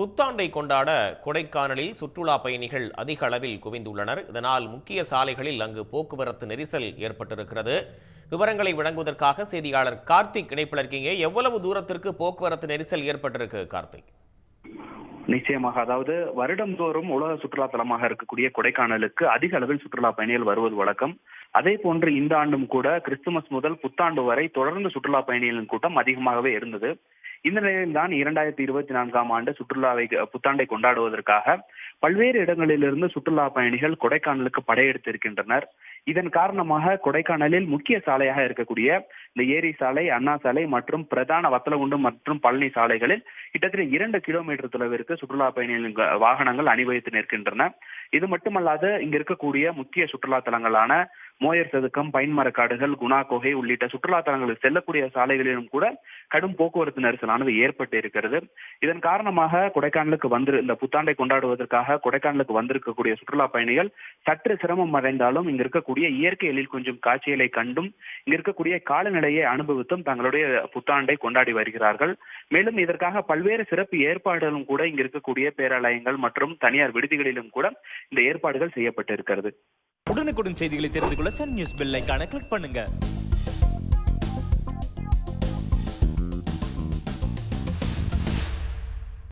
புத்தாண்டை கொண்டாட கொடைக்கானலில் சுற்றுலா பயணிகள் அதிக அளவில் குவிந்துள்ளனர். இதனால் முக்கிய சாலைகளில் அங்கு போக்குவரத்து நெரிசல் ஏற்பட்டிருக்கிறது. விவரங்களை வழங்குவதற்காக செய்தியாளர் கார்த்திக் இணைப்பில் இருக்கீங்க. எவ்வளவு தூரத்திற்கு போக்குவரத்து நெரிசல் ஏற்பட்டிருக்கு கார்த்திக்? நிச்சயமாக, அதாவது வருடந்தோறும் உலக சுற்றுலா தலமாக இருக்கக்கூடிய கொடைக்கானலுக்கு அதிக அளவில் சுற்றுலா பயணிகள் வருவது வழக்கம். அதே போன்று இந்த ஆண்டும் கூட கிறிஸ்துமஸ் முதல் புத்தாண்டு வரை தொடர்ந்து சுற்றுலா பயணிகளின் கூட்டம் அதிகமாகவே இருந்தது. இந்த நிலையில்தான் 2024ஆம் ஆண்டு புத்தாண்டை கொண்டாடுவதற்காக பல்வேறு இடங்களிலிருந்து சுற்றுலா பயணிகள் கொடைக்கானலுக்கு படையெடுத்திருக்கின்றனர். இதன் காரணமாக கொடைக்கானலில் முக்கிய சாலையாக இருக்கக்கூடிய இந்த ஏரி சாலை, அண்ணா சாலை மற்றும் பிரதான வத்தலகுண்டு மற்றும் பழனி சாலைகளில் கிட்டத்தட்ட 2 கிலோமீட்டர் தொலைவிற்கு சுற்றுலா பயணிகளின் வாகனங்கள் அணிவகுத்து நிற்கின்றன. இது மட்டுமல்லாது இங்க இருக்கக்கூடிய முக்கிய சுற்றுலா தலங்களான மோயர் சதுக்கம், பைன்மரக்காடுகள், குணா குகை உள்ளிட்ட சுற்றுலா தலங்களுக்கு செல்லக்கூடிய சாலைகளிலும் கூட கடும் போக்குவரத்து நெரிசலானது ஏற்பட்டு இருக்கிறது. இதன் காரணமாக கொடைக்கானலுக்கு இந்த புத்தாண்டை கொண்டாடுவதற்காக கொடைக்கானலுக்கு வந்திருக்கக்கூடிய சுற்றுலா பயணிகள் சற்று சிரமம் அடைந்தாலும் இங்க இருக்கக்கூடிய இயற்கை எழில் கொஞ்சம் காட்சிகளை கண்டும் இங்க இருக்கக்கூடிய காலநிலையை அனுபவித்தும் தங்களுடைய புத்தாண்டை கொண்டாடி வருகிறார்கள். மேலும் இதற்காக பல்வேறு சிறப்பு ஏற்பாடுகளும் கூட இங்க இருக்கக்கூடிய பேராலயங்கள் மற்றும் தனியார் விடுதிகளிலும் கூட இந்த ஏற்பாடுகள் செய்யப்பட்டு இருக்கிறது. உடனுக்குடன் செய்திகளை தெரிந்து கொள்ள சன் நியூஸ் பெல் ஐகானை கிளிக் பண்ணுங்க.